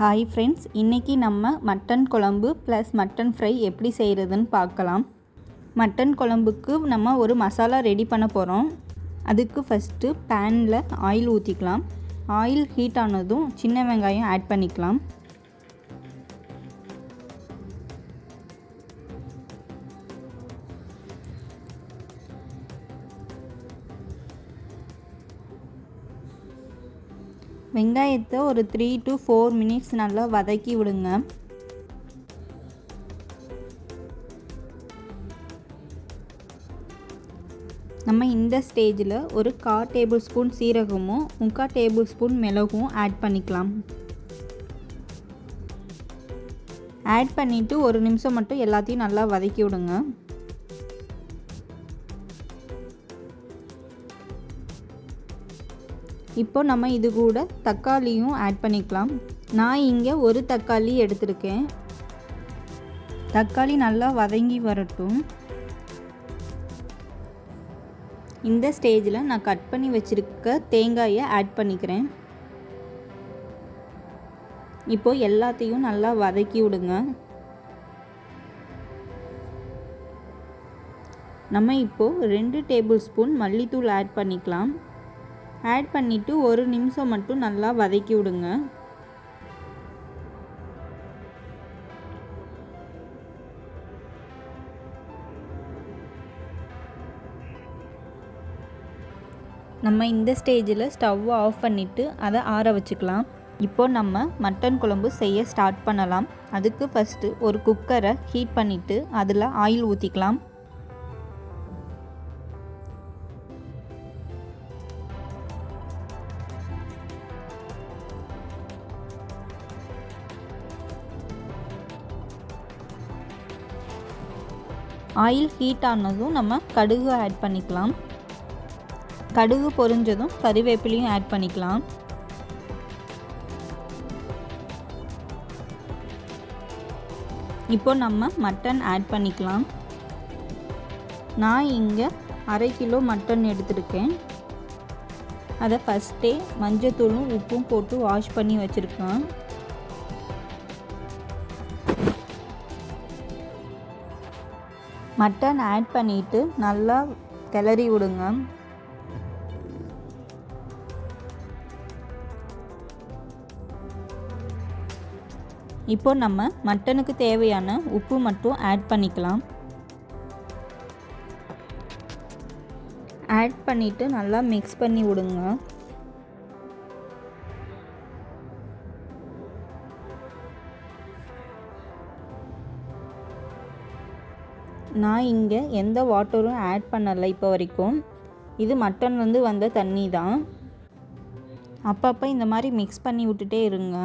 Hi friends, இன்றைக்கி நம்ம mutton குழம்பு ப்ளஸ் மட்டன் ஃப்ரை எப்படி செய்கிறதுன்னு பார்க்கலாம். மட்டன் குழம்புக்கு நம்ம ஒரு மசாலா ரெடி பண்ண போகிறோம். அதுக்கு ஃபஸ்ட்டு பேனில் ஆயில் ஊற்றிக்கலாம். ஆயில் ஹீட் ஆனதும் சின்ன வெங்காயம் ஆட் பண்ணிக்கலாம். வெங்காயத்தை ஒரு 3 to 4 மினிட்ஸ் நல்லா வதக்கி விடுங்க. நம்ம இந்த ஸ்டேஜில் ஒரு 1/4 டேபிள் ஸ்பூன் சீரகமும் 3/4 டேபிள் ஸ்பூன் மிளகும் ஆட் பண்ணிக்கலாம். ஆட் பண்ணிவிட்டு ஒரு நிமிஷம் மட்டும் எல்லாத்தையும் நல்லா வதக்கி விடுங்க. இப்போ நம்ம இது கூட தக்காளியும் ஆட் பண்ணிக்கலாம். நான் இங்கே ஒரு தக்காளி எடுத்திருக்கேன். தக்காளி நல்லா வதங்கி வரட்டும். இந்த ஸ்டேஜில் நான் கட் பண்ணி வச்சுருக்க தேங்காயை ஆட் பண்ணிக்கிறேன். இப்போ எல்லாத்தையும் நல்லா வதக்கி விடுங்க. நம்ம இப்போது 2 டேபிள் ஸ்பூன் மல்லித்தூள் ஆட் பண்ணிக்கலாம். ஆட் பண்ணிவிட்டு ஒரு நிமிஷம் மட்டும் நல்லா வதக்கி விடுங்க. நம்ம இந்த ஸ்டேஜில் ஸ்டவ்வை ஆஃப் பண்ணிவிட்டு அதை ஆற வச்சுக்கலாம். இப்போ நம்ம மட்டன் குழம்பு செய்ய ஸ்டார்ட் பண்ணலாம். அதுக்கு ஃபஸ்ட்டு ஒரு குக்கரை ஹீட் பண்ணிவிட்டு அதில் ஆயில் ஊற்றிக்கலாம். ஆயில் ஹீட் ஆனதும் நம்ம கடுகு ஆட் பண்ணிக்கலாம். கடுகு பொரிஞ்சதும் கறிவேப்பிலையும் ஆட் பண்ணிக்கலாம். இப்போ நம்ம மட்டன் ஆட் பண்ணிக்கலாம். நான் இங்கே 1/2 கிலோ மட்டன் எடுத்துருக்கேன். அதை ஃபஸ்ட்டே மஞ்சத்தூளும் உப்பும் போட்டு வாஷ் பண்ணி வச்சுருக்கேன். மட்டன் ஆட் பண்ணிவிட்டு நல்லா கிளறி விடுங்க. இப்போ நம்ம மட்டனுக்கு தேவையான உப்பு மட்டும் ஆட் பண்ணிக்கலாம். ஆட் பண்ணிவிட்டு நல்லா மிக்ஸ் பண்ணி விடுங்க. நான் இங்கே எந்த வாட்டரும் ஆட் பண்ணலை இப்போ வரைக்கும். இது மட்டன்லேருந்து வந்த தண்ணி தான். அப்பப்போ இந்த மாதிரி மிக்ஸ் பண்ணி விட்டுட்டே இருங்க.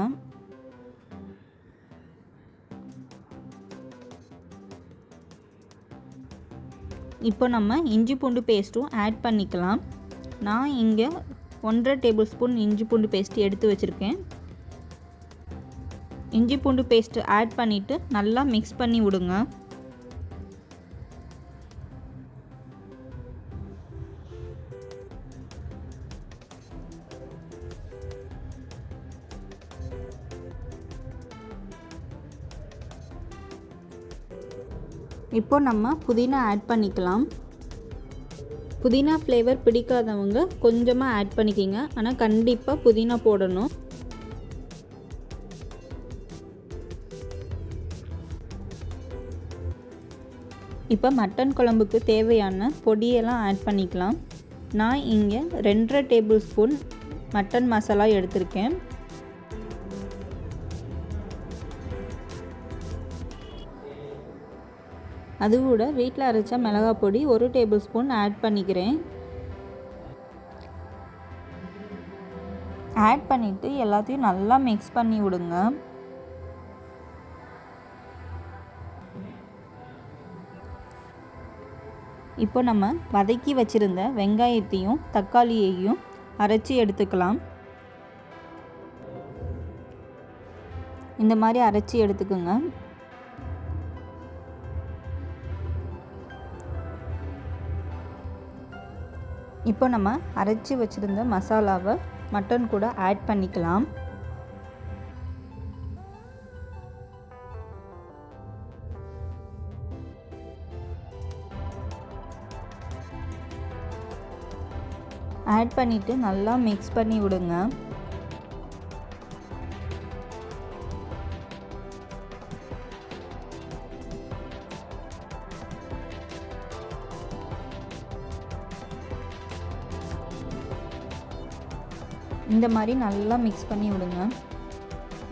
இப்போ நம்ம இஞ்சி பூண்டு பேஸ்ட்டும் ஆட் பண்ணிக்கலாம். நான் இங்கே 1/2 டேபிள் ஸ்பூன் இஞ்சி பூண்டு பேஸ்ட் எடுத்து வச்சுருக்கேன். இஞ்சி பூண்டு பேஸ்ட்டு ஆட் பண்ணிவிட்டு நல்லா மிக்ஸ் பண்ணி விடுங்க. இப்போ நம்ம புதினா ஆட் பண்ணிக்கலாம். புதினா ஃப்ளேவர் பிடிக்காதவங்க கொஞ்சமாக ஆட் பண்ணிக்கிங்க. ஆனால் கண்டிப்பாக புதினா போடணும். இப்போ மட்டன் குழம்புக்கு தேவையான பொடியெல்லாம் ஆட் பண்ணிக்கலாம். நான் இங்கே 2.5 டேபிள் ஸ்பூன் மட்டன் மசாலா எடுத்திருக்கேன். அது கூட வீட்டில் அரைச்ச மிளகாய் பொடி 1 டேபிள் ஸ்பூன் ஆட் பண்ணிக்கிறேன். ஆட் பண்ணிவிட்டு எல்லாத்தையும் நல்லா மிக்ஸ் பண்ணி விடுங்க. இப்போ நம்ம வதக்கி வச்சுருந்த வெங்காயத்தையும் தக்காளியையும் அரைச்சி எடுத்துக்கலாம். இந்த மாதிரி அரைச்சி எடுத்துக்கோங்க. இப்போ நம்ம அரைச்சி வச்சுருந்த மசாலாவை மட்டன் கூட ஆட் பண்ணிக்கலாம். ஆட் பண்ணிவிட்டு நல்லா மிக்ஸ் பண்ணி விடுங்க. இந்த மாதிரி நல்லா மிக்ஸ் பண்ணி விடுங்க.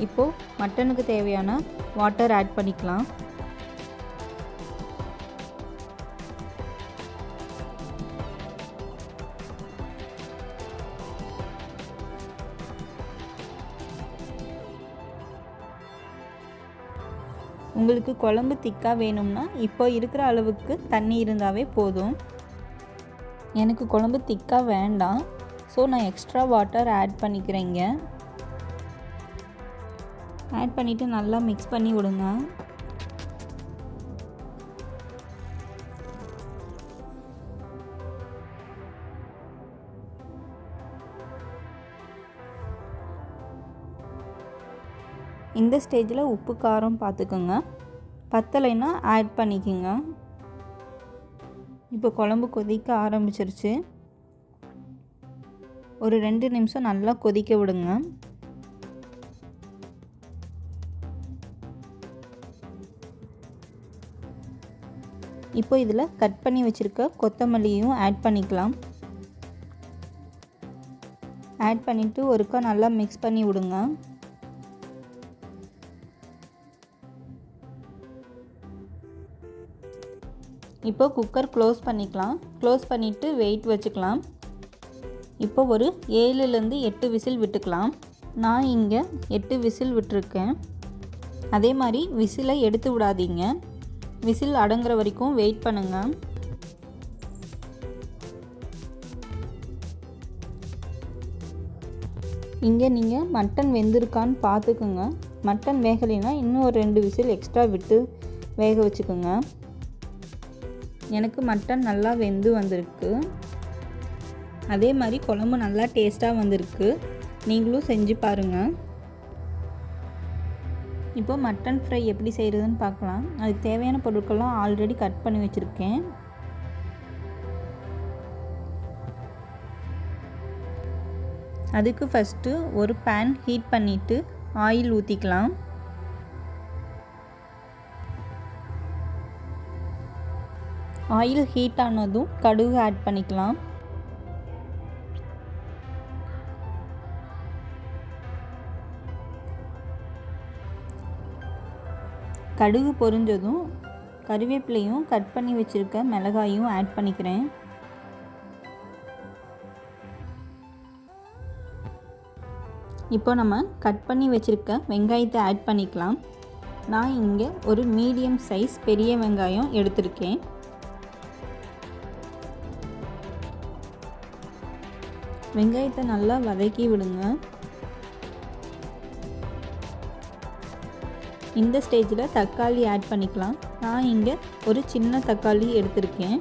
இப்போது மட்டனுக்கு தேவையான வாட்டர் ஆட் பண்ணிக்கலாம். உங்களுக்கு குழம்பு திக்காக வேணும்னா இப்போ இருக்கிற அளவுக்கு தண்ணி இருந்தாவே போதும். எனக்கு குழம்பு திக்காக வேண்டாம், ஸோ நான் எக்ஸ்ட்ரா வாட்டர் ஆட் பண்ணிக்கிறேங்க. ஆட் பண்ணிவிட்டு நல்லா மிக்ஸ் பண்ணி விடுங்க. இந்த ஸ்டேஜில் உப்பு காரம் பார்த்துக்கோங்க, பத்தலைன்னா ஆட் பண்ணிக்கோங்க. இப்போ குழம்பு கொதிக்க ஆரம்பிச்சிருச்சு. ஒரு 2 நிமிஷம் நல்லா கொதிக்க விடுங்க. இப்போ இதில் கட் பண்ணி வச்சுருக்க கொத்தமல்லியும் ஆட் பண்ணிக்கலாம். ஆட் பண்ணிவிட்டு ஒருக்கா நல்லா மிக்ஸ் பண்ணி விடுங்க. இப்போ குக்கர் க்ளோஸ் பண்ணிக்கலாம். க்ளோஸ் பண்ணிவிட்டு வெயிட் வச்சுக்கலாம். இப்போ ஒரு 7லேருந்து 8 விசில் விட்டுக்கலாம். நான் இங்கே 8 விசில் விட்டுருக்கேன். அதே மாதிரி விசிலை எடுத்து விடாதீங்க. விசில் அடங்குற வரைக்கும் வெயிட் பண்ணுங்கள். இங்கே நீங்கள் மட்டன் வெந்திருக்கான்னு பார்த்துக்குங்க. மட்டன் வேகலைன்னா இன்னும் ஒரு 2 விசில் எக்ஸ்ட்ரா விட்டு வேக வச்சுக்கோங்க. எனக்கு மட்டன் நல்லா வெந்து வந்திருக்கு. அதே மாதிரி குழம்பு நல்லா டேஸ்ட்டாக வந்திருக்கு. நீங்களும் செஞ்சு பாருங்கள். இப்போ மட்டன் ஃப்ரை எப்படி செய்கிறதுன்னு பார்க்கலாம். அதுக்கு தேவையான பொருட்கள்லாம் ஆல்ரெடி கட் பண்ணி வச்சுருக்கேன். அதுக்கு ஃபஸ்ட்டு ஒரு பேன் ஹீட் பண்ணிவிட்டு ஆயில் ஊற்றிக்கலாம். ஆயில் ஹீட் ஆனதும் கடுகு ஆட் பண்ணிக்கலாம். கடுகு பொரிஞ்சதும் கறிவேப்பிலையும் கட் பண்ணி வச்சுருக்க மிளகாயும் ஆட் பண்ணிக்கிறேன். இப்போ நம்ம கட் பண்ணி வச்சுருக்க வெங்காயத்தை ஆட் பண்ணிக்கலாம். நான் இங்கே ஒரு மீடியம் சைஸ் பெரிய வெங்காயம் எடுத்திருக்கேன். வெங்காயத்தை நல்லா வதக்கி விடுங்க. இந்த ஸ்டேஜில் தக்காளி ஆட் பண்ணிக்கலாம். நான் இங்கே ஒரு சின்ன தக்காளி எடுத்திருக்கேன்.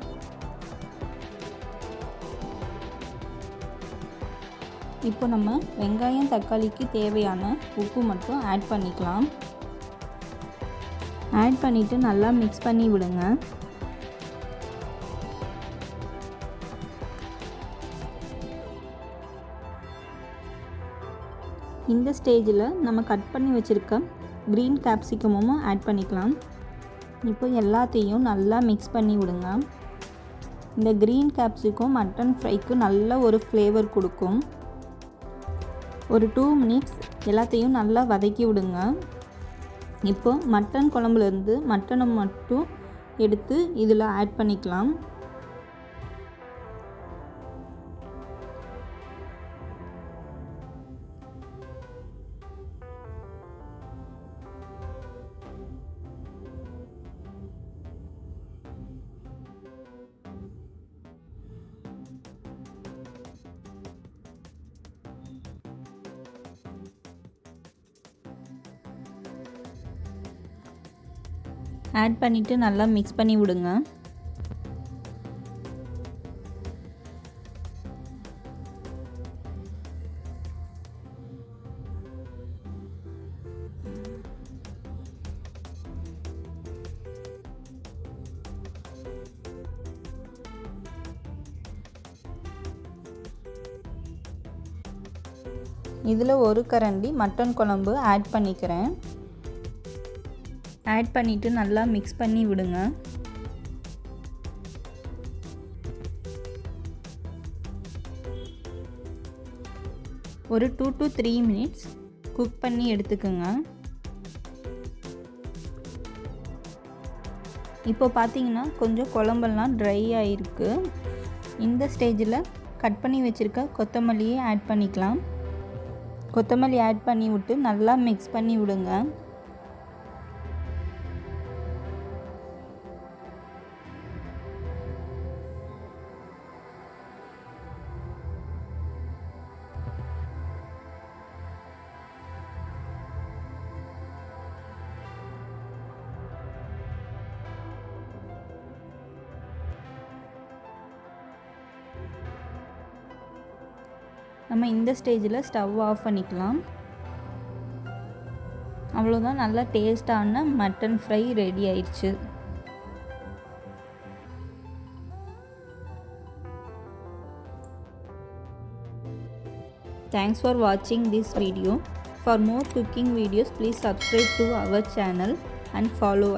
இப்போ நம்ம வெங்காயம் தக்காளிக்கு தேவையான உப்பு மட்டும் ஆட் பண்ணிக்கலாம். ஆட் பண்ணிவிட்டு நல்லா மிக்ஸ் பண்ணி விடுங்க. இந்த ஸ்டேஜில் நம்ம கட் பண்ணி வச்சுருக்க க்ரீன் கேப்சிகமும் ஆட் பண்ணிக்கலாம். இப்போ எல்லாத்தையும் நல்லா மிக்ஸ் பண்ணி விடுங்க. இந்த க்ரீன் கேப்சிகம் மட்டன் ஃப்ரைக்கு நல்ல ஒரு ஃப்ளேவர் கொடுக்கும். ஒரு 2 மினிட்ஸ் எல்லாத்தையும் நல்லா வதக்கி விடுங்க. இப்போ மட்டன் குழம்புலேருந்து மட்டனை மட்டும் எடுத்து இதில் ஆட் பண்ணிக்கலாம். ஆட் பண்ணிவிட்டு நல்லா மிக்ஸ் பண்ணி விடுங்க. இதில் ஒரு கரண்டி மட்டன் குழம்பு ஆட் பண்ணிக்கிறேன். ஆட் பண்ணிவிட்டு நல்லா மிக்ஸ் பண்ணி விடுங்க. ஒரு 2 to 3 மினிட்ஸ் குக் பண்ணி எடுத்துக்கோங்க. இப்போ பார்த்தீங்கன்னா கொஞ்சம் குழம்பெல்லாம் ட்ரை ஆகிருக்கு. இந்த ஸ்டேஜில் கட் பண்ணி வச்சுருக்க கொத்தமல்லியை ஆட் பண்ணிக்கலாம். கொத்தமல்லி ஆட் பண்ணி விட்டு நல்லா மிக்ஸ் பண்ணி விடுங்க. நம்ம இந்த ஸ்டேஜில் ஸ்டவ் ஆஃப் பண்ணிக்கலாம். அவ்வளோதான், நல்லா டேஸ்டான மட்டன் ஃப்ரை ரெடி ஆயிடுச்சு. Thanks for watching this video. For more cooking videos, please subscribe to our channel and follow